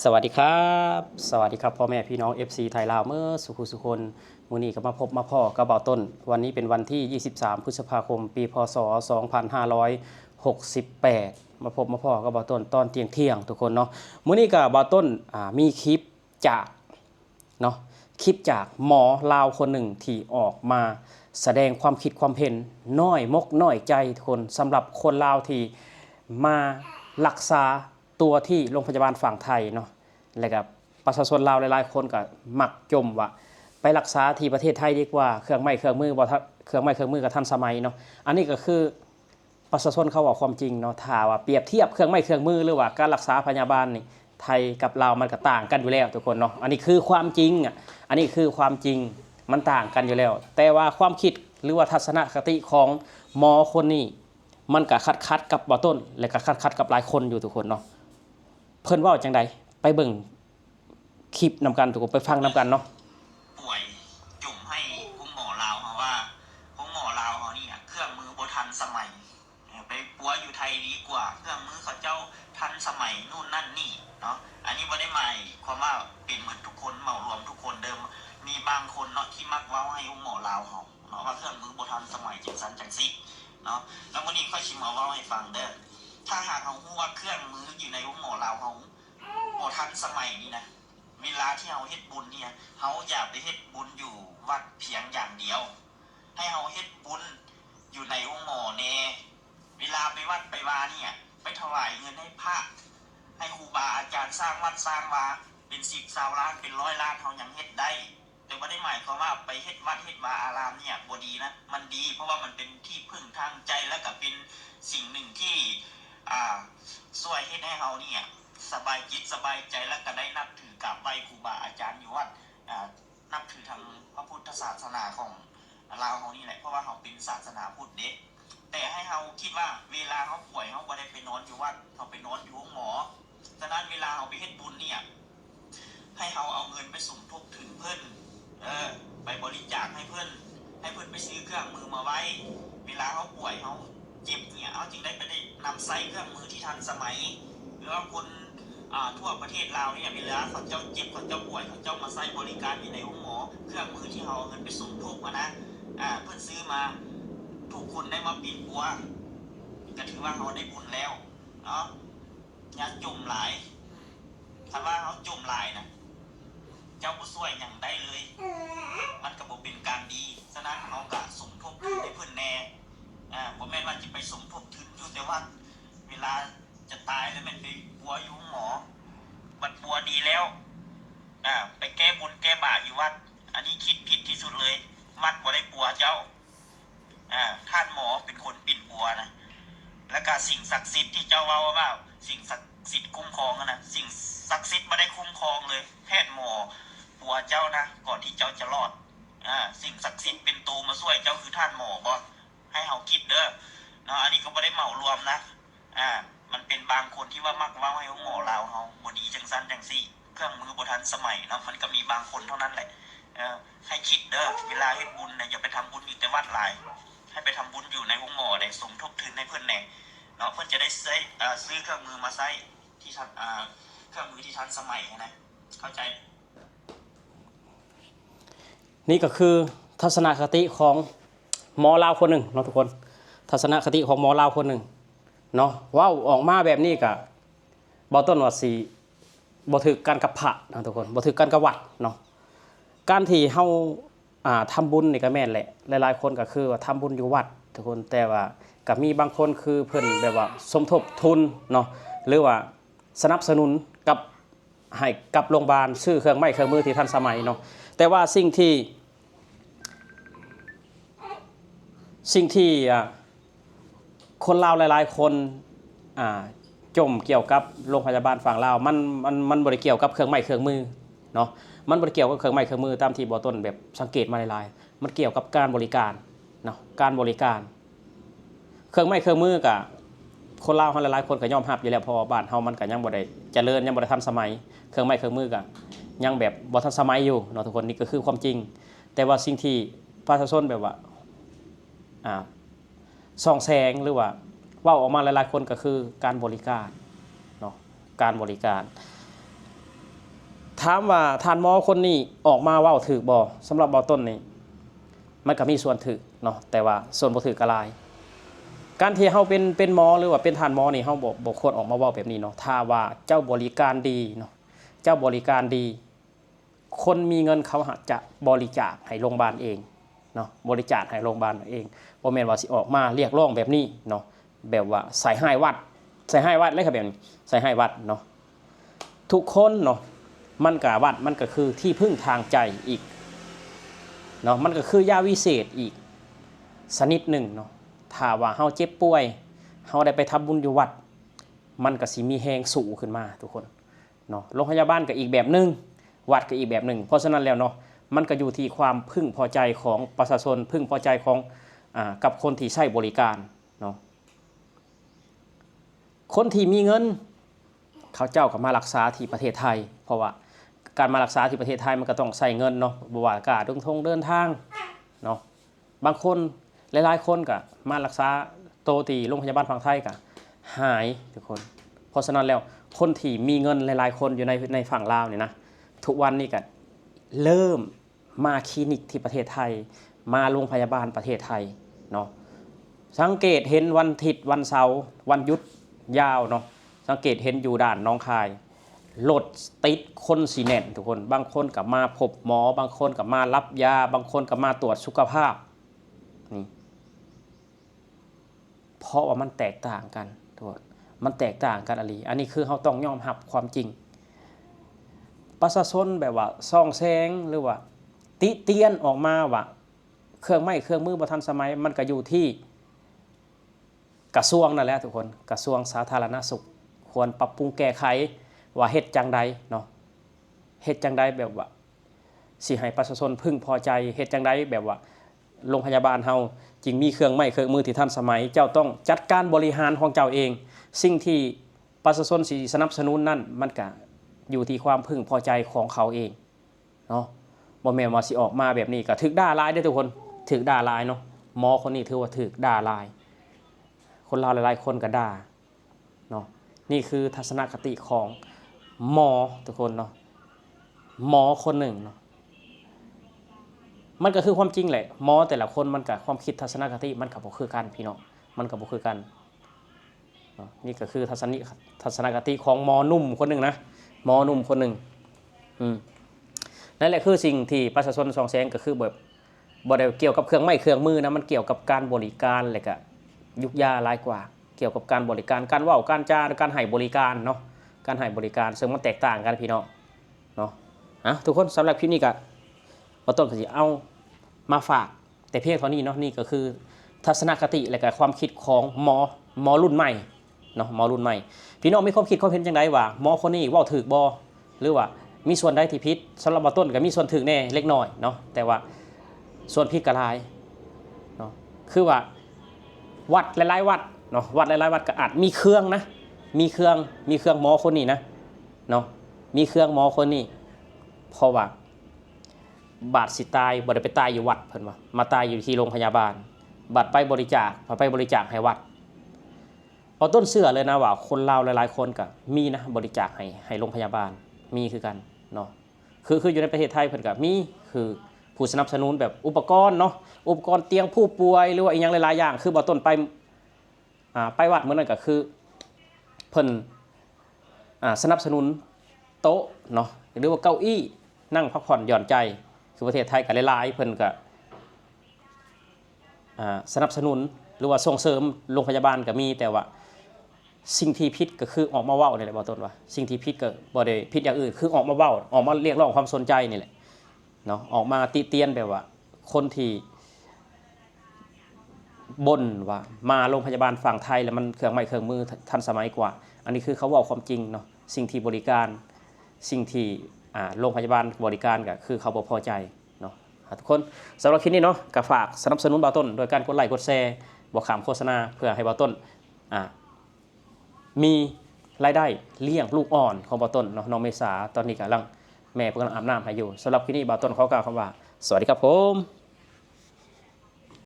สวัสดีครับสวัสดีครับพ่อแม่พี่น้อง FC ไทยลาวเมื่อสุขุสุคนมื้อนี้ก็มาพบมาพ่อกระเบาต้นวันนี้เป็นวันที่23พฤษภาคมปีพศ2568มาพบมาพ่อกระเบาต้นตอนเที่ยงทุกคนเนาะมื้อนี้ก็เบาต้นมีคลิปจากเนาะคลิปจากหมอลาวคนหนึ่งที่ออกมาแสดงความคิดความเห็นน้อยมกน้อยใจทุกคนสำหรับคนลาวที่มารักษาตัวที่โรงพยาบาลฝั่งไทยเนาะแล้วก็ประชาชนลาวหลายๆคนก็มักจมว่าไปรักษาที่ประเทศไทยดีกว่าเครื่องไม้เครื่องมือบ่เครื่องไม้เครื่องมือกับทันสมัยเนาะอันนี้ก็คือประชาชนเขาว่าความจริงเนาะถ้าว่าเปรียบเทียบเครื่องไม้เครื่องมือหรือว่าการรักษาพยาบาลนี่ไทยกับลาวมันก็ต่างกันอยู่แล้วทุกคนเนาะอันนี้คือความจริงอันนี้คือความจริงมันต่างกันอยู่แล้วแต่ว่าความคิดหรือว่าทัศนคติของหมอคนนี้มันก็คัดกับบ่ต้นและก็คัดกับหลายคนอยู่ทุกคนเนาะเพิ่นเว้าจังใดไปเบิ่งคลิปนำกันทุกคนไปฟังนำกันเนาะป่วยจุ่มให้คุณหมอลาวเขาว่าคุณหมอลาวเขานี่เครื่องมือโบทันสมัยไปปัวอยู่ไทยดีกว่าเครื่องมือเขาเจ้าทันสมัยนู่นนั่นนี่เนาะอันนี้ไม่ได้หมายความว่าเป็นเหมือนทุกคนเหมารวมทุกคนเดิมมีบางคนเนาะที่มักว่าให้คุณหมอลาวเขาเนาะว่าเครื่องมือโบทันสมัยจังสันจังซิเนาะแล้ววันนี้ค่อยชิมมาว่าให้ฟังเด้อถ้าหากเขาพูดว่าเครื่องมืออยู่ในคุณหมอลาวเขาโบทันสมัยนี่นะเวลาที่เราเฮ็ดบุญเนี่ยเราอย่าไปเฮ็ดบุญอยู่วัดเพียงอย่างเดียวให้เราเฮ็ดบุญอยู่ในองค์หมอเนเวลาไปวัดไปวาเนี่ยไปถวายเงินให้พระให้ครูบาอาจารย์สร้างวัดสร้างวาเป็น10 20 ล้านเป็น100 ล้านเขายังเฮ็ดได้แต่ไม่ได้หมายความว่าไปเฮ็ดวัดเฮ็ดวาอารามเนี่ยบ่ดีนะมันดีเพราะว่ามันเป็นที่พึ่งทางใจและก็เป็นสิ่งหนึ่งที่ช่วยให้เราเนี่ยสบายจิตสบายใจและก็ได้นับถือกับไหว้ครูบาอาจารย์อยู่วัดนับถือทางพระพุทธศาสนาของเราเขานี่แหละเพราะว่าเขาเป็นศาสนาพุทธเด็กแต่ให้เขาคิดว่าเวลาเขาป่วยเขาไม่ได้ไปนอนอยู่วัดเขาไปนอนอยู่ห้องหมอฉะนั้นเวลาเขาไปเฮ็ดบุญเนี่ยให้เขาเอาเงินไปสมทบถึงเพิ่นไปบริจาคให้เพิ่นไปซื้อเครื่องมือมาไว้เวลาเขาป่วยเขาเจ็บเนี่ยเอาจริงได้ไปได้นำใส่เครื่องมือที่ทันสมัยหรือว่าคนทั่วประเทศลาวเนี่ยเวลาเขาเจ้าเจ็บเขาเจ้าป่วยเขาเจ้ามาใช้บริการอยู่ในห้องหมอเครื่องมือที่เขาเอาเงินไปสมทบนะเพิ่นซื้อมาทุกคนได้มาปีนปัวก็ถือว่าเขาได้บุญแล้วเนาะอย่าจมหลายถ้าว่าเขาจมหลายนะเจ้าผู้ช่วยอย่างได้เลยมันก็บ่เป็นการดีฉะนั้นเขาก็สมทบทุนให้เพิ่นแน่บ่แม่นว่าจะไปสมทบทุนอยู่แต่ว่าเวลาจะตายแล้วมันไปปัวอยู่หมอบัดปัวดีแล้วไปแก้บุญแก้บาปอยู่วัดอันนี้คิดผิดที่สุดเลยวัดบ่ได้ปัวเจ้าท่านหมอเป็นคนปิ่นปัวนะแล้วก็สิ่งศักดิ์สิทธิ์ที่เจ้าว่าสิ่งศักดิ์สิทธิ์คุ้มครองนะสิ่งศักดิ์สิทธิ์ไม่ได้คุ้มครองเลยแพทย์หมอปัวเจ้านะก่อนที่เจ้าจะรอดสิ่งศักดิ์สิทธิ์เป็นตัวมาช่วยเจ้าคือท่านหมอบ่ให้เฮาคิดเด้อเนาะอันนี้ก็ไม่ได้เหมารวมนะมันเป็นบางคนที่ว่ามักว่าให้หมอลาวเฮาบ่ดีจังซั่นจังซี่เครื่องมือบ่ทันสมัยเนาะมันก็มีบางคนเท่านั้นแหละให้คิดเด้อเวลาเฮ็ดบุญนะอย่าไปทำบุญอยู่แต่วัดหลายให้ไปทำบุญอยู่ในห้องหมอได้สมทบทุนให้เพิ่นแน่เนาะเพิ่นจะได้ซื้อเครื่องมือมาใช้ที่ทันเครื่องมือที่ทันสมัยนะเข้าใจนี่ก็คือทัศนคติของหมอลาวคนหนึ่งเนาะทุกคนทัศนคติของหมอลาวคนหนึ่งเนาะว้าวออกมาแบบนี้ก็บ่ต้นว่าสิบ่ถึกกันกับพระนะทุกคนบ่ถึกกันกับวัดเนาะการที่เฮาทำบุญนี่ก็แม่นแหละหลายๆคนก็คือว่าทำบุญอยู่วัดทุกคนแต่ว่าก็มีบางคนคือเพิ่นแบบว่าสมทบทุนเนาะหรือว่าสนับสนุนกับให้กับโรงพยาบาลซื้อเครื่องไม้เครื่องมือที่ทันสมัยเนาะแต่ว่าสิ่งที่คนลาวหลายๆคนจมเกี่ยวกับโรงพยาบาลฝั่งลาวมันบ่ได้เกี่ยวกับเครื่องไม้เครื่องมือเนาะมันบ่ได้เกี่ยวกับเครื่องไม้เครื่องมือตามที่บ่ต้นแบบสังเกตมาหลายๆมันเกี่ยวกับการบริการเนาะการบริการเครื่องไม้เครื่องมือก็คนลาวหลายๆคนก็ยอมรับอยู่แล้วเพราะว่าบ้านเฮามันก็ยังบ่ได้เจริญยังบ่ได้ทันสมัยเครื่องไม้เครื่องมือก็ยังแบบบ่ทันสมัยอยู่เนาะทุกคนนี่ก็คือความจริงแต่ว่าสิ่งที่ประชาชนแบบว่าส่องแสงหรือว่าเว้าออกมาหลายๆคนก็คือการบริการเนาะการบริการ ถามว่าทานหมอคนนี้ออกมาเว้าถูกบ่สำหรับเบาต้นนี่มันก็มีส่วนถูกเนาะแต่ว่าส่วนบ่ถูกก็หลายการที่เฮาเป็นหมอหรือว่าเป็นทานหมอนี่เฮาบ่ควรออกมาเว้าแบบนี้เนาะถ้าว่าเจ้าบริการดีเนาะเจ้าบริการดีคนมีเงินเขาจะบริจาคให้โรงพยาบาลเองเนาะบริจาคให้โรงพยาบาลเองบ่แม่นว่าสิออกมาเรียกร้องแบบนี้เนาะแบบว่าใส่ให้วัดเลยครับแบบนี้ใส่ให้วัดเนาะทุกคนเนาะมันก็วัดมันก็คือที่พึ่งทางใจอีกเนาะมันก็คือยาวิเศษอีกชนิดหนึ่งเนาะถ้าว่าเฮาเจ็บป่วยเฮาได้ไปทำบุญอยู่วัดมันก็สิมีแรงสู้ขึ้นมาทุกคนเนาะโรงพยาบาลก็อีกแบบนึงวัดก็อีกแบบนึงเพราะฉะนั้นแล้วเนาะมันก็อยู่ที่ความพึงพอใจของประชาชนพึงพอใจของกับคนที่ใช้บริการเนาะคนที่มีเงินเขาเจ้าก็มารักษาที่ประเทศไทยเพราะว่าการมารักษาที่ประเทศไทยมันก็ต้องใส่เงินเนาะบ่ว่าการเดินทางเนาะบางคนหลายๆคนก็มารักษาโตที่โรงพยาบาลฝั่งไทยก็หายทุกคนเพราะฉะนั้นแล้วคนที่มีเงินหลายๆคนอยู่ในฝั่งลาวเนี่ยนะทุกวันนี้ก็เริ่มมาคลินิกที่ประเทศไทยมาโรงพยาบาลประเทศไทยเนาะสังเกตเห็นวันอาทิตย์วันเสาร์วันหยุดยาวเนาะสังเกตเห็นอยู่ด่านน้องคายรถติดคนสีแน่นทุกคนบางคนกับมาพบหมอบางคนกับมารับยาบางคนกับมาตรวจสุขภาพนี่เพราะว่ามันแตกต่างกันทุกคนมันแตกต่างกันอะไรอันนี้คือเขาต้องยอมรับความจริงประชาชนแบบว่าซ่องแซงหรือว่าติเตียนออกมาว่าเครื่องมือบ่ทันสมัยมันก็อยู่ที่กระทรวงนั่นแหละทุกคนกระทรวงสาธารณสุขควรปรับปรุงแก้ไขว่าเฮ็ดจังใดเนาะเฮ็ดจังใดแบบว่าสิให้ประชาชนพึงพอใจเฮ็ดจังใดแบบว่าโรงพยาบาลเฮาจึงมีเครื่องมือที่ทันสมัยเจ้าต้องจัดการบริหารของเจ้าเองสิ่งที่ประชาชนสิสนับสนุนนั่นมันก็อยู่ที่ความพึงพอใจของเขาเองเนาะบ่แม่นว่าสิออกมาแบบนี้ก็ถูกด่าหลายเด้อทุกคนถูกด่าหลายเนาะหมอคนนี้ถือว่าถูกด่าหลายคนลาวหลายๆคนก็ด่าเนาะนี่คือทัศนคติของหมอทุกคนเนาะหมอคนหนึ่งเนาะมันก็คือความจริงแหละหมอแต่ละคนมันกับความคิดทัศนคติมันก็บ่คือกันพี่น้องมันก็บ่คือกันเนาะนี่ก็คือทัศนคติของหมอหนุ่มคนหนึ่งนะหมอหนุ่มคนหนึ่งนั่นแหละคือสิ่งที่ประชาชนส่องแสงก็คือแบบบ่ได้เกี่ยวกับเครื่องมือนะมันเกี่ยวกับการบริการแหละก็ยุกยาหลายกว่าเกี่ยวกับการบริการการเว้าการจาการให้บริการเนาะการให้บริการซึ่งมันแตกต่างกันพี่น้องเนาะทุกคนสำหรับคลิปนี้ก็บ่ต้นก็สิเอามาฝากแต่เพียงเท่านี้เนาะนี่ก็คือทัศนคติและก็ความคิดของหมอรุ่นใหม่เนาะหมอรุ่นใหม่พี่น้องมีความคิดความเห็นจังไดว่าหมอคนนี้เว้าถูกบ่หรือว่ามีส่วนใดที่ผิดสำหรับบ่ต้นก็มีส่วนถูกแน่เล็กน้อยเนาะแต่ว่าส่วนผิดก็หลายเนาะคือว่าวัดหลายๆวัดเนาะวัดหลายๆวัดก็อาจมีเครื่องนะมีเครื่องหมอคนนี้นะเนาะมีเครื่องหมอคนนี้เพราะว่าบาดสิตายบ่ได้ไปตายอยู่วัดเพิ่นว่ามาตายอยู่ที่โรงพยาบาลบาดไปบริจาคให้วัดเอาต้นเชื่อเลยนะว่าคนลาวหลายๆคนก็มีนะบริจาคให้โรงพยาบาลมีคือกันเนาะคืออยู่ในประเทศไทยเพิ่นก็มีคือผู้สนับสนุนแบบอุปกรณ์เนาะอุปกรณ์เตียงผู้ป่วยหรือว่าอีกอย่างหลายๆอย่างคือบ่ต้นไปวัดเมื่อนั้นก็คือเพิ่นสนับสนุนโต๊ะเนาะหรือว่าเก้าอี้นั่งพักผ่อนหย่อนใจคือประเทศไทยก็หลายๆเพิ่นก็สนับสนุนหรือว่าส่งเสริมโรงพยาบาลก็มีแต่ว่าสิ่งที่ผิดก็คือออกมาเว้านี่แหละบ่ต้นว่าสิ่งที่ผิดก็บ่ได้ผิดอย่างอื่นคือออกมาเว้าออกมาเรียกร้องความสนใจนี่แหละเนาะออกมาติเตียนแบบว่าคนที่บ่นว่ามาโรงพยาบาลฝั่งไทยแล้วมันเครื่องมือทันสมัยกว่าอันนี้คือเขาเว้าความจริงเนาะสิ่งที่บริการสิ่งที่โรงพยาบาลบริการก็คือเขาบ่พอใจเนาะทุกคนสำหรับคลิปนี้เนาะก็ฝากสนับสนุนบ่าวต้นโดยการกดไลค์กดแชร์บ่ข้ามโฆษณาเพื่อให้บ่าวต้นมีรายได้เลี้ยงลูกอ่อนของบ่าวต้นเนาะน้องเมษาตอนนี้กำลังแม่กำลังอาบน้ำให้อยู่สำหรับคลิปนี้บ่าวต้นขอกล่าวคำว่าสวัสดีครับผม